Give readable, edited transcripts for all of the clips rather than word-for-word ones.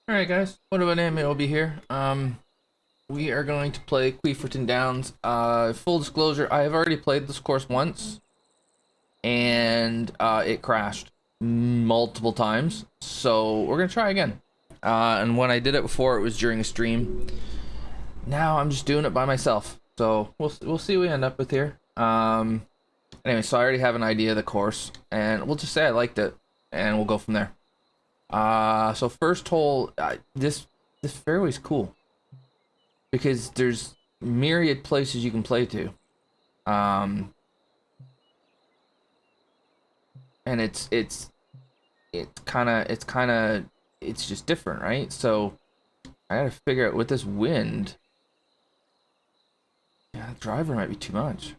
Alright guys, WhatAboutAmeobi here. We are going to play Kwieferton Downs. Full disclosure, I have already played this course once, and it crashed multiple times, so we're gonna try again. And when I did it before, it was during a stream. Now I'm just doing it by myself, so we'll see what we end up with here. Anyway, so I already have an idea of the course, and we'll just say I liked it, and we'll go from there. So first hole, this fairway's cool because there's myriad places you can play to, and it's just different, right? So I gotta figure out with this wind. Yeah, the driver might be too much.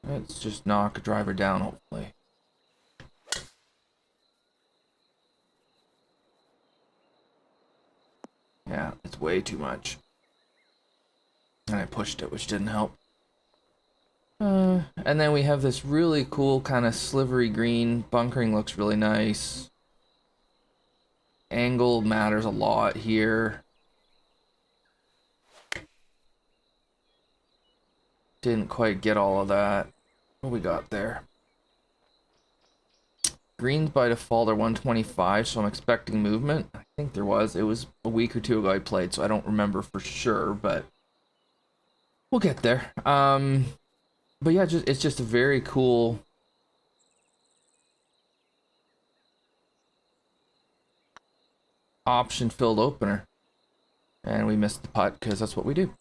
Let's just knock a driver down, hopefully. Yeah, it's way too much. And I pushed it, which didn't help. And then we have this really cool kind of slivery green. Bunkering looks really nice. Angle matters a lot here. Didn't quite get all of that. What we got there? Greens by default are 125, so I'm expecting movement. I think there was. It was a week or two ago I played, so I don't remember for sure, but we'll get there. But yeah, it's just a very cool option filled opener. And we missed the putt because that's what we do.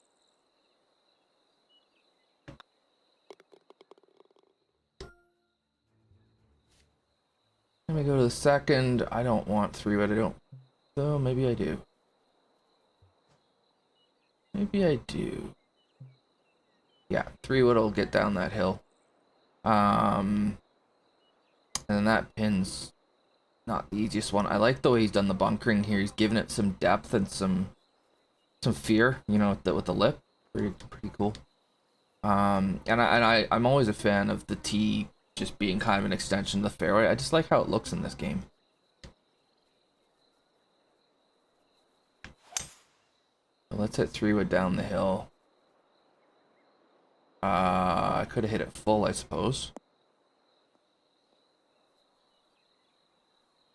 Let me go to the second. I don't want three, but I don't. So maybe I do. Maybe I do. Yeah, 3-wood will get down that hill. And that pin's not the easiest one. I like the way he's done the bunkering here. He's given it some depth and some fear, you know, with the lip. Pretty cool. And I'm always a fan of the tee just being kind of an extension of the fairway. I just like how it looks in this game. So let's hit 3-wood down the hill. I could have hit it full, I suppose.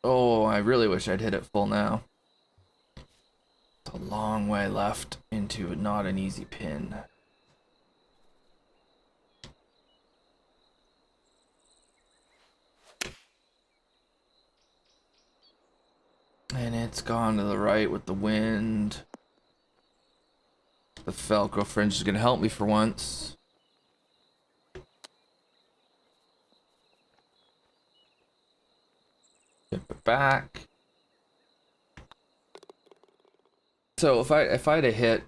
Oh, I really wish I'd hit it full now. It's a long way left into not an easy pin. And it's gone to the right with the wind. The Velcro fringe is going to help me for once. Tip it back. So if I'd have hit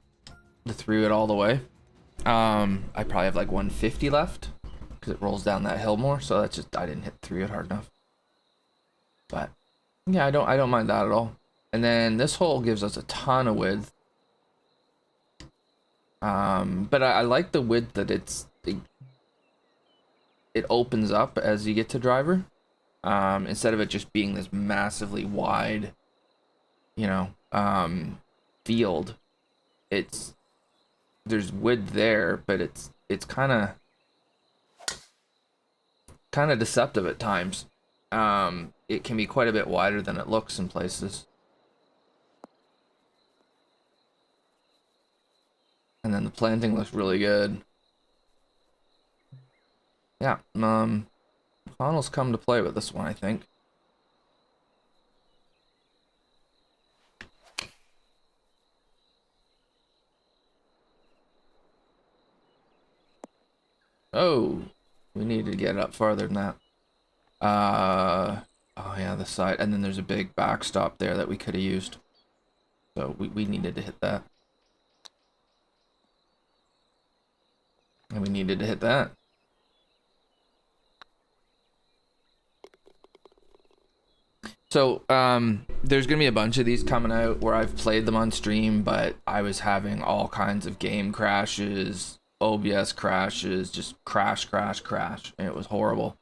the 3-wood all the way, I probably have like 150 left because it rolls down that hill more. So that's just, I didn't hit 3-wood hard enough. But yeah, I don't mind that at all. And then this hole gives us a ton of width. But I like the width that it opens up as you get to driver. Instead of it just being this massively wide, you know, field. There's width there, but it's kind of deceptive at times. It can be quite a bit wider than it looks in places. And then the planting looks really good. Yeah, Connell's come to play with this one, I think. Oh, we need to get up farther than that. Oh yeah, the side, and then there's a big backstop there that we could have used. So we needed to hit that. And we needed to hit that. So, there's gonna be a bunch of these coming out where I've played them on stream, but I was having all kinds of game crashes, OBS crashes, just crash, and it was horrible.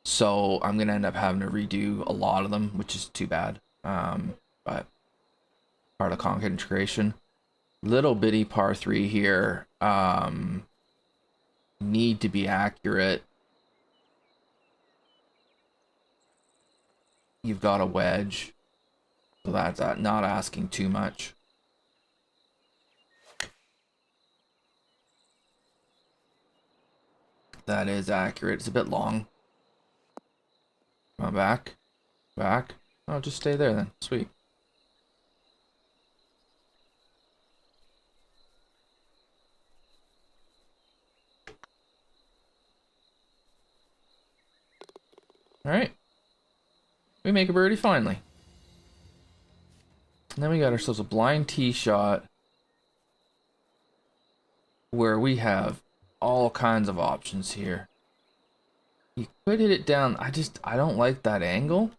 So I'm gonna end up having to redo a lot of them, which is too bad. But part of content creation. Little bitty par 3 here. Need to be accurate. You've got a wedge, so that's not asking too much. That is accurate. It's a bit long. Come on, back. Back. Oh, just stay there then. Sweet. Alright. We make a birdie finally. And then we got ourselves a blind tee shot where we have all kinds of options here. You could hit it down. I don't like that angle.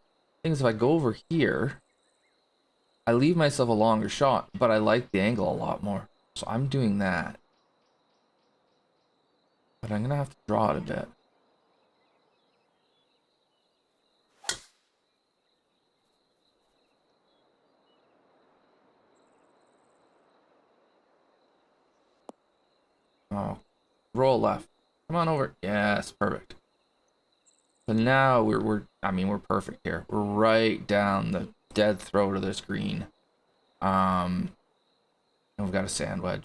Thing is, if I go over here, I leave myself a longer shot, but I like the angle a lot more. So I'm doing that. But I'm going to have to draw it a bit. Oh, roll left. Come on over. Yes, perfect. But now we're perfect here. We're right down the dead throat of this green. And we've got a sand wedge.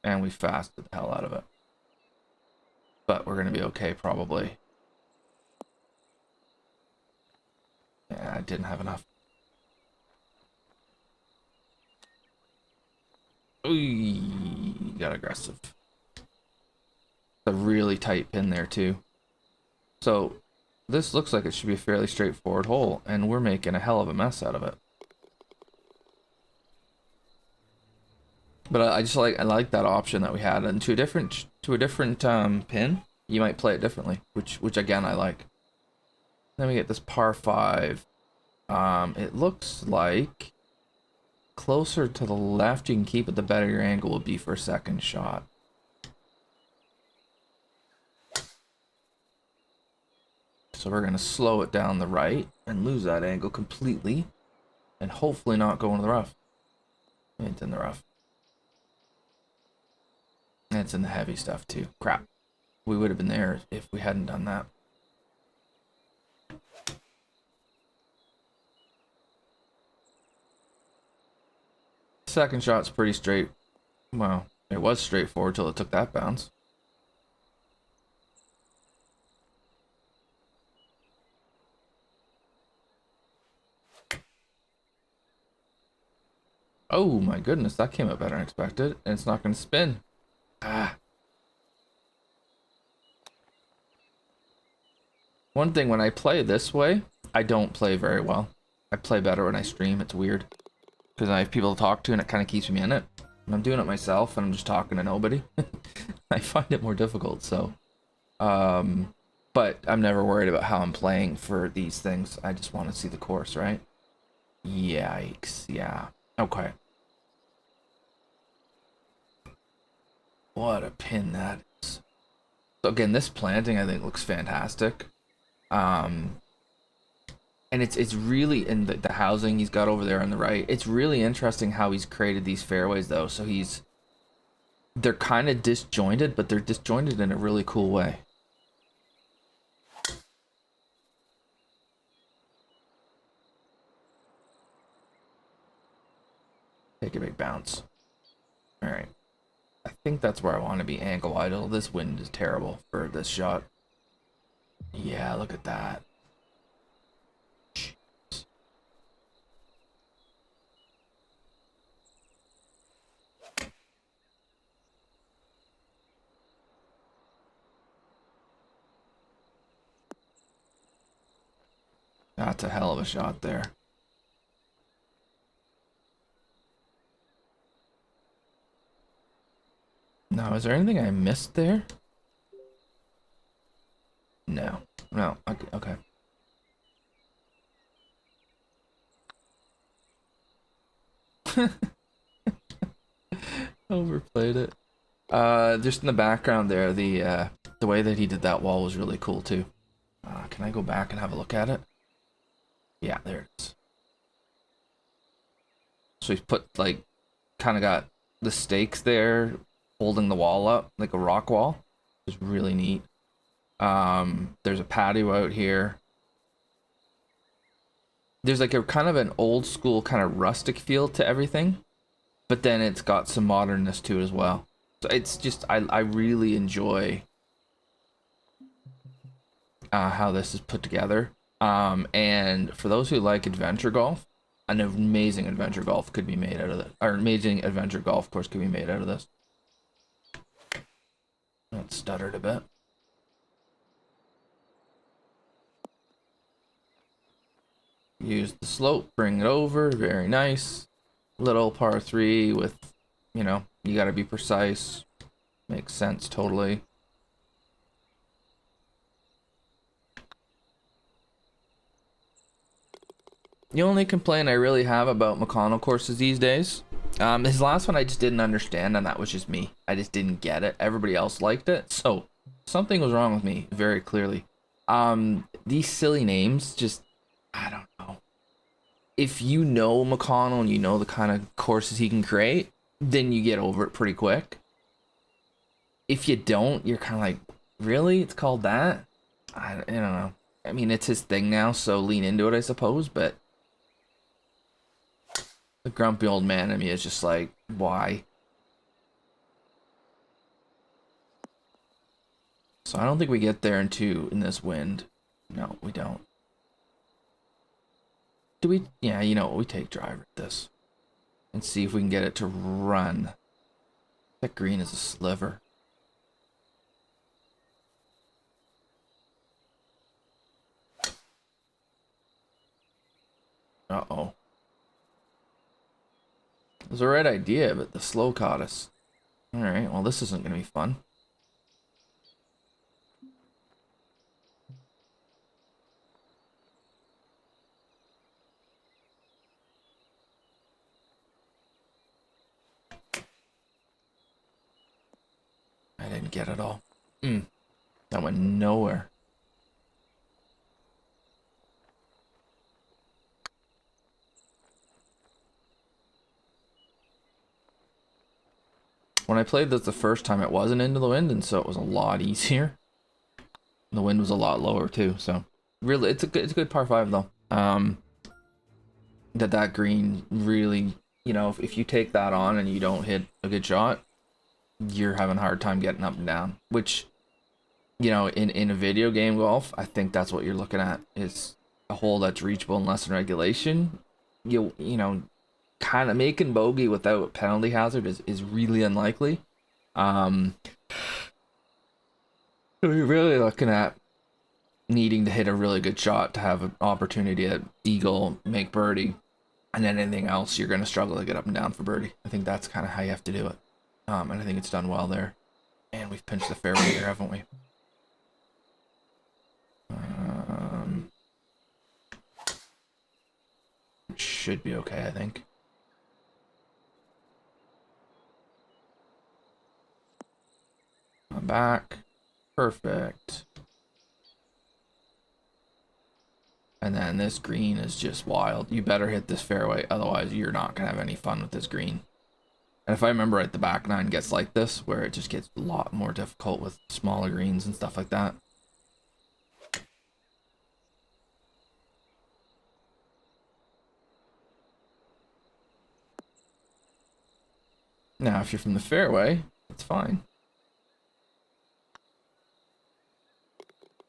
And we fasted the hell out of it. But we're gonna be okay probably. Yeah, I didn't have enough. Ooh, got aggressive. A really tight pin there too. So this looks like it should be a fairly straightforward hole, and we're making a hell of a mess out of it. But I like that option that we had, and to a different pin, you might play it differently, which again I like. Then we get this par 5. It looks like closer to the left you can keep it, the better your angle will be for a second shot. So we're going to slow it down the right and lose that angle completely, and hopefully not go into the rough. It's in the rough. And it's in the heavy stuff too. Crap. We would have been there if we hadn't done that. Second shot's pretty straight. Well, it was straightforward till it took that bounce. Oh my goodness, that came out better than expected. And it's not going to spin. Ah. One thing, when I play this way, I don't play very well. I play better when I stream. It's weird. Because I have people to talk to and it kind of keeps me in it. When I'm doing it myself and I'm just talking to nobody, I find it more difficult, so. But I'm never worried about how I'm playing for these things. I just want to see the course, right? Yikes, yeah. Okay. What a pin that is. So again, this planting I think looks fantastic. And it's really in the housing he's got over there on the right. It's really interesting how he's created these fairways though. So they're kind of disjointed, but they're disjointed in a really cool way. Take a big bounce. All right. I think that's where I want to be ankle idle. This wind is terrible for this shot. Yeah, look at that. Jeez. That's a hell of a shot there. Now, is there anything I missed there? No. No. Okay. Overplayed it. Just in the background there, the way that he did that wall was really cool too. Can I go back and have a look at it? Yeah, there it is. So he's put, like, kind of got the stakes there holding the wall up like a rock wall. It's really neat. There's a patio out here. There's like a kind of an old school kind of rustic feel to everything, but then it's got some modernness to it as well. So it's just, I really enjoy how this is put together. And for those who like adventure golf, an amazing adventure golf could be made out of this, or amazing adventure golf course could be made out of this. That stuttered a bit. Use the slope, bring it over, very nice. Little par 3 with, you know, you gotta be precise. Makes sense totally. The only complaint I really have about McConnell courses these days, his last one I just didn't understand, and that was just me. I just didn't get it. Everybody else liked it, so something was wrong with me, very clearly. These silly names, just, I don't know. If you know McConnell and you know the kind of courses he can create, then you get over it pretty quick. If you don't, you're kind of like, really? It's called that? I don't know. I mean, it's his thing now, so lean into it, I suppose, but the grumpy old man in me is just like, why? So I don't think we get there in this wind. No, we don't. Do we? Yeah, you know what? We take driver at this and see if we can get it to run. That green is a sliver. Uh-oh. It was the right idea, but the slow caught us. Alright, well, this isn't going to be fun. I didn't get it all. That went nowhere. When I played this the first time, it wasn't into the wind, and so it was a lot easier. The wind was a lot lower too, so really, it's a good par 5 though. That green really, you know, if you take that on and you don't hit a good shot, you're having a hard time getting up and down. Which, you know, in a video game golf, I think that's what you're looking at, is a hole that's reachable in less than regulation. You know, kind of making bogey without penalty hazard is really unlikely. So you're really looking at needing to hit a really good shot to have an opportunity at eagle, make birdie, and then anything else you're going to struggle to get up and down for birdie. I think that's kind of how you have to do it. And I think it's done well there. And we've pinched the fairway here, haven't we? Should be okay, I think. I'm back. Perfect. And then this green is just wild. You better hit this fairway, otherwise you're not going to have any fun with this green. And if I remember right, the back nine gets like this, where it just gets a lot more difficult with smaller greens and stuff like that. Now, if you're from the fairway, it's fine.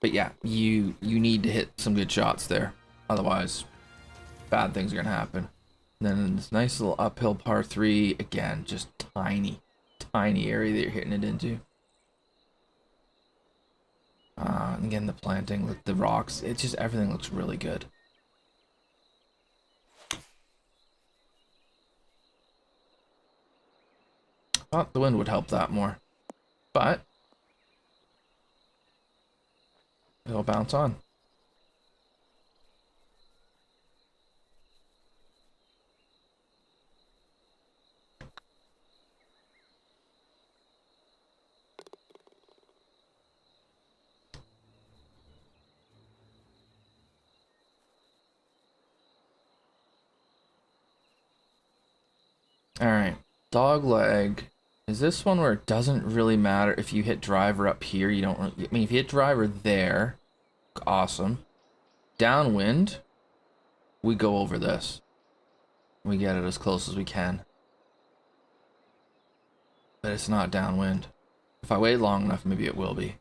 But yeah, you need to hit some good shots there. Otherwise, bad things are going to happen. And then this nice little uphill par 3. Again, just tiny area that you're hitting it into. Again, the planting with the rocks. It's just, everything looks really good. Thought the wind would help that more. But it'll bounce on. All right, dog leg. Is this one where it doesn't really matter if you hit driver up here? You don't. I mean, if you hit driver there, awesome. Downwind, we go over this. We get it as close as we can. But it's not downwind. If I wait long enough, maybe it will be.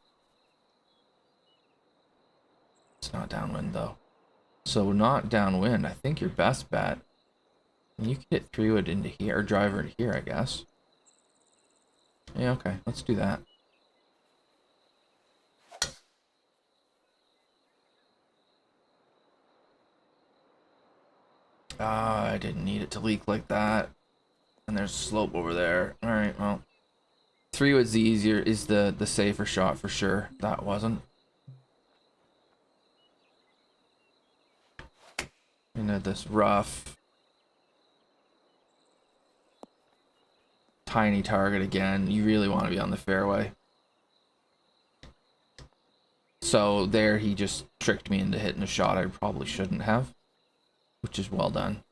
It's not downwind though. So not downwind. I think your best bet. And you can hit 3-wood into here, or driver into here, I guess. Yeah, okay, let's do that. Ah, I didn't need it to leak like that. And there's a slope over there. Alright, well. 3-wood's the easier, is the safer shot for sure. That wasn't. Into this rough. Tiny target again. You really want to be on the fairway. So there he just tricked me into hitting a shot I probably shouldn't have. Which is well done.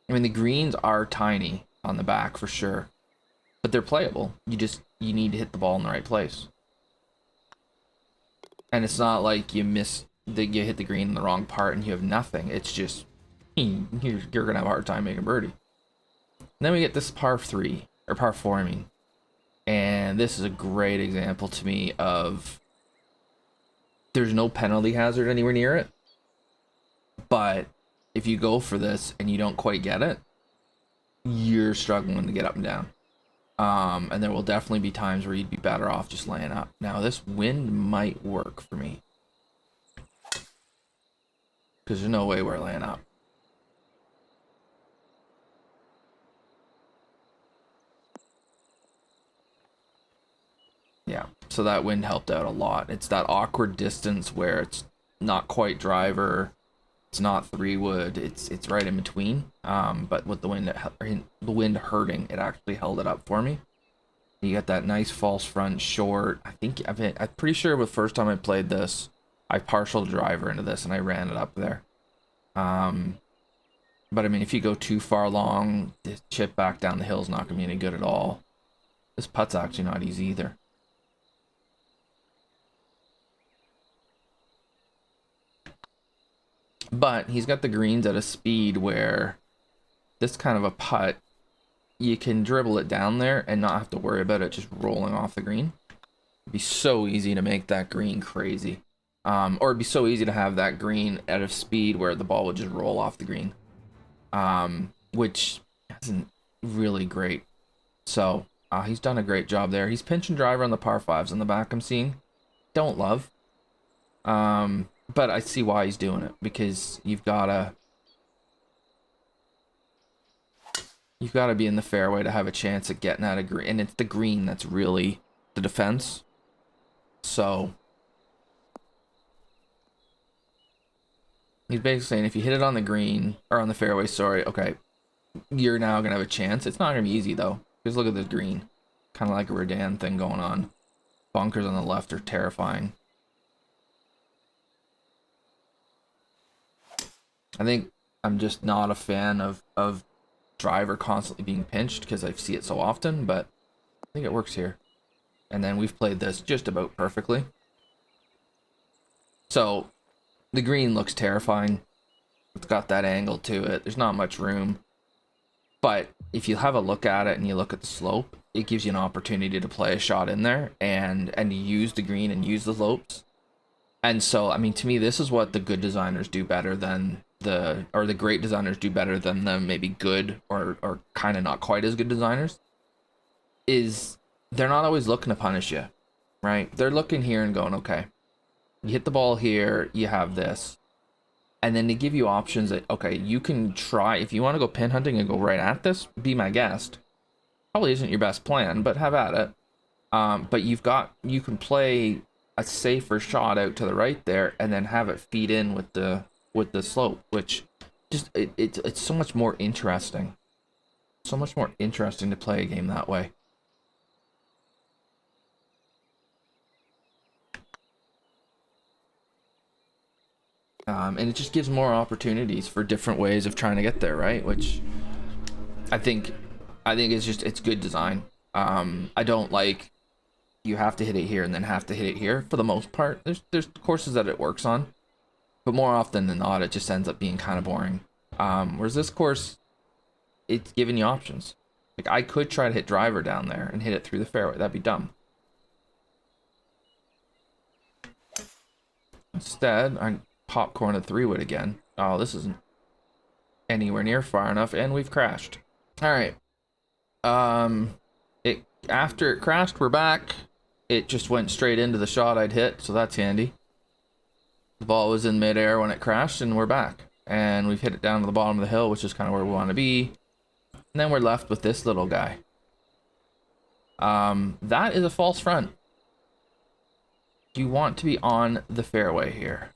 I mean, the greens are tiny on the back for sure. But they're playable. You need to hit the ball in the right place. And it's not like you hit the green in the wrong part and you have nothing. It's just you're gonna have a hard time making birdie. And then we get this par 3, or par 4, I mean. And this is a great example to me of there's no penalty hazard anywhere near it. But if you go for this and you don't quite get it, you're struggling to get up and down. And there will definitely be times where you'd be better off just laying up. Now this wind might work for me. Because there's no way we're laying up. Yeah, so that wind helped out a lot. It's that awkward distance where it's not quite driver, it's not 3-wood, it's right in between. But with the wind hurting, it actually held it up for me. You got that nice false front short. I'm pretty sure the first time I played this, I partial driver into this and I ran it up there. But I mean, if you go too far long, the chip back down the hill is not gonna be any good at all. This putt's actually not easy either. But he's got the greens at a speed where this kind of a putt, you can dribble it down there and not have to worry about it just rolling off the green. It'd be so easy to make that green crazy. Or it'd be so easy to have that green at a speed where the ball would just roll off the green. Which isn't really great. So he's done a great job there. He's pinch and driver on the par 5s on the back I'm seeing. Don't love. But I see why he's doing it, because you've gotta be in the fairway to have a chance at getting at a green, and it's the green that's really the defense. So he's basically saying if you hit it on the green, or on the fairway, sorry, okay, you're now gonna have a chance. It's not gonna be easy though, because look at this green, kind of like a Redan thing going on. Bunkers on the left are terrifying. I think I'm just not a fan of driver constantly being pinched because I see it so often, but I think it works here. And then we've played this just about perfectly. So the green looks terrifying. It's got that angle to it. There's not much room. But if you have a look at it and you look at the slope, it gives you an opportunity to play a shot in there and use the green and use the slopes. And so, I mean, to me, this is what the good designers do better than the great designers do better than the maybe good or kind of not quite as good designers, is they're not always looking to punish you, right? They're looking here and going, okay, you hit the ball here, you have this. And then they give you options that, okay, you can try, if you want to go pin hunting and go right at this, be my guest. Probably isn't your best plan, but have at it. But you can play a safer shot out to the right there and then have it feed in with the slope, which just it's so much more interesting. So much more interesting to play a game that way. And it just gives more opportunities for different ways of trying to get there, right? Which I think it's good design. I don't like you have to hit it here and then have to hit it here for the most part. There's courses that it works on, but more often than not, it just ends up being kind of boring. Whereas this course, it's giving you options. Like I could try to hit driver down there and hit it through the fairway. That'd be dumb. Instead, I popcorn a 3-wood again. Oh, this isn't anywhere near far enough, and we've crashed. All right. It after it crashed, we're back. It just went straight into the shot I'd hit, so that's handy. The ball was in midair when it crashed, and we're back. And we've hit it down to the bottom of the hill, which is kind of where we want to be. And then we're left with this little guy. That is a false front. You want to be on the fairway here.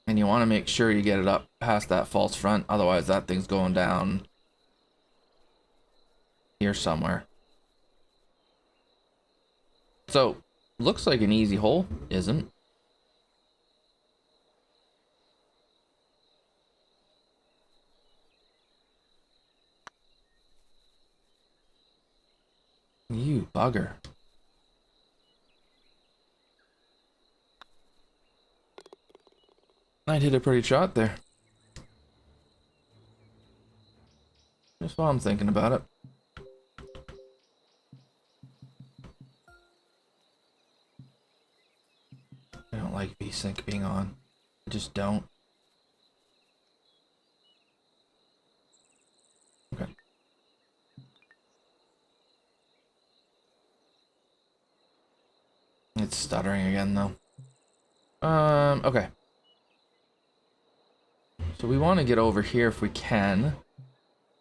And you want to make sure you get it up past that false front, otherwise that thing's going down here somewhere. So, looks like an easy hole, isn't? You bugger. I hit a pretty shot there. Just while I'm thinking about it. I don't like V-Sync being on. I just don't. Okay. It's stuttering again though. Okay. So we want to get over here if we can.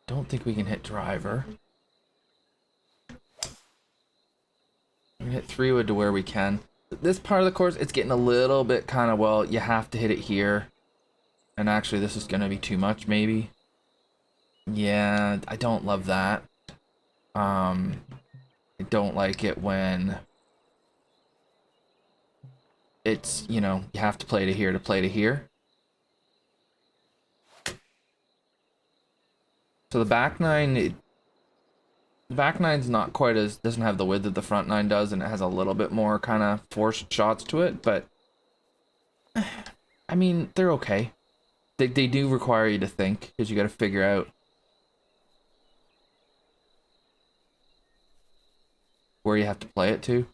Don't think we can hit driver. We can hit 3-wood to where we can. This part of the course, it's getting a little bit kind of, well, you have to hit it here. And actually, this is going to be too much, maybe. Yeah, I don't love that. I don't like it when it's, you know, you have to play to here to play to here. So the back nine, the back nine's not quite as, doesn't have the width that the front nine does, and it has a little bit more kind of forced shots to it, but I mean, they're okay. They do require you to think, because you got to figure out where you have to play it to.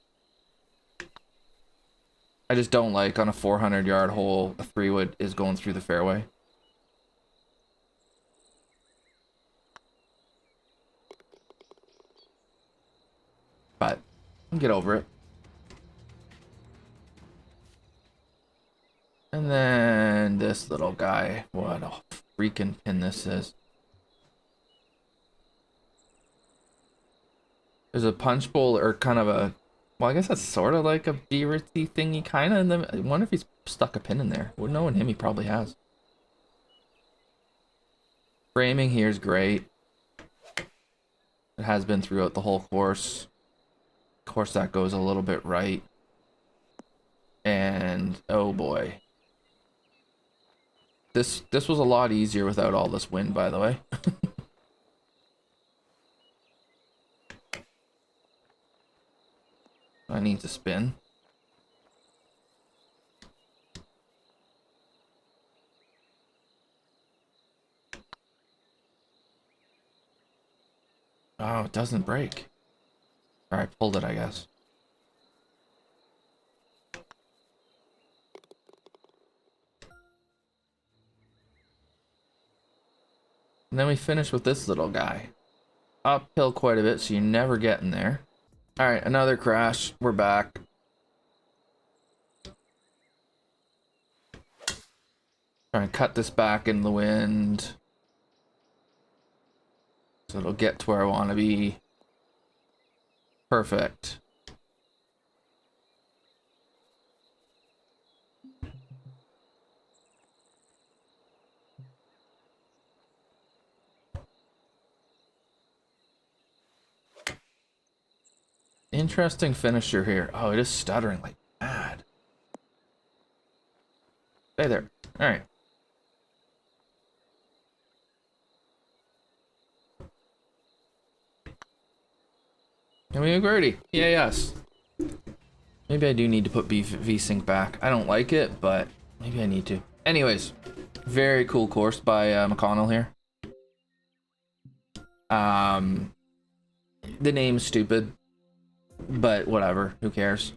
I just don't like on a 400-yard hole, a 3-wood is going through the fairway. But I'll get over it. And then this little guy, what a freaking pin this is. There's a punch bowl or kind of a, well, I guess that's sort of like a B-ritzy thingy, kind of. And then I wonder if he's stuck a pin in there. Well, knowing him, he probably has. Framing here is great. It has been throughout the whole course. Of course, that goes a little bit right. And oh boy. This was a lot easier without all this wind, by the way. I need to spin. Oh, it doesn't break. Alright, pulled it, I guess. And then we finish with this little guy. Uphill quite a bit, so you never get in there. Alright, another crash. We're back. Try and cut this back in the wind. So it'll get to where I want to be. Perfect. Interesting finisher here. Oh, it is stuttering like mad. Stay there. All right. And we agree. Yeah, yes. Maybe I do need to put V-Sync back. I don't like it, but maybe I need to. Anyways, very cool course by McConnell here. The name's stupid, but whatever. Who cares?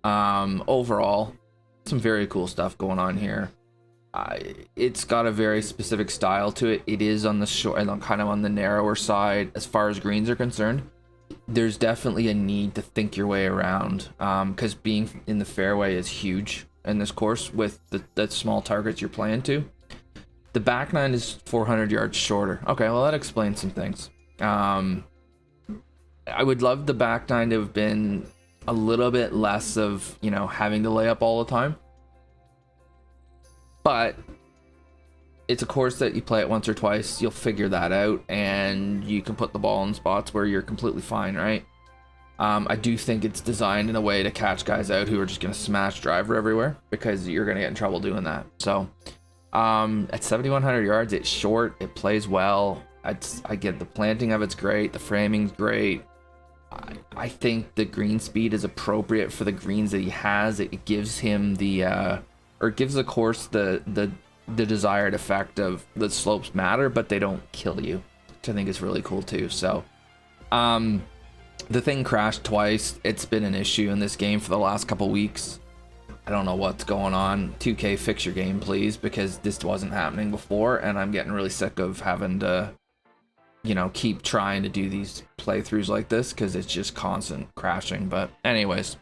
Overall, some very cool stuff going on here. It's got a very specific style to it. It is on the short and kind of on the narrower side as far as greens are concerned. There's definitely a need to think your way around, because being in the fairway is huge in this course with the small targets you're playing to. The back nine is 400 yards shorter. Okay, well that explains some things. I would love the back nine to have been a little bit less of, you know, having to lay up all the time. But it's a course that you play it once or twice, you'll figure that out, and you can put the ball in spots where you're completely fine, right? I do think it's designed in a way to catch guys out who are just going to smash driver everywhere, because you're going to get in trouble doing that. So at 7,100 yards, it's short, it plays well. I get the planting of it's great, the framing's great. I think the green speed is appropriate for the greens that he has. It gives him the or it gives the course the desired effect of the slopes matter, but they don't kill you, which I think is really cool too. So the thing crashed twice. It's been an issue in this game for the last couple weeks. I don't know what's going on. 2K, fix your game please, because this wasn't happening before, and I'm getting really sick of having to, you know, keep trying to do these playthroughs like this, because it's just constant crashing. But anyways,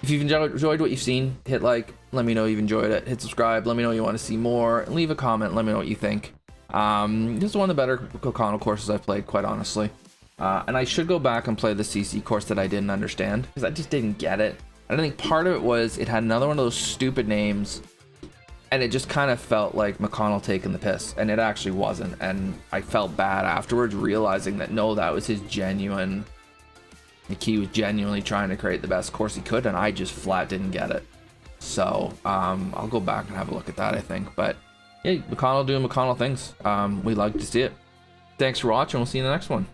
if you've enjoyed what you've seen, hit like, let me know you've enjoyed it. Hit subscribe, let me know you want to see more. Leave a comment, let me know what you think. This is one of the better Kokano courses I've played, quite honestly. And I should go back and play the CC course that I didn't understand, because I just didn't get it. I think part of it was it had another one of those stupid names, and it just kind of felt like McConnell taking the piss, and it actually wasn't. And I felt bad afterwards, realizing that no, that was his genuine, like he was genuinely trying to create the best course he could, and I just flat didn't get it. So I'll go back and have a look at that, I think. But yeah, McConnell doing McConnell things. We'd like to see it. Thanks for watching. We'll see you in the next one.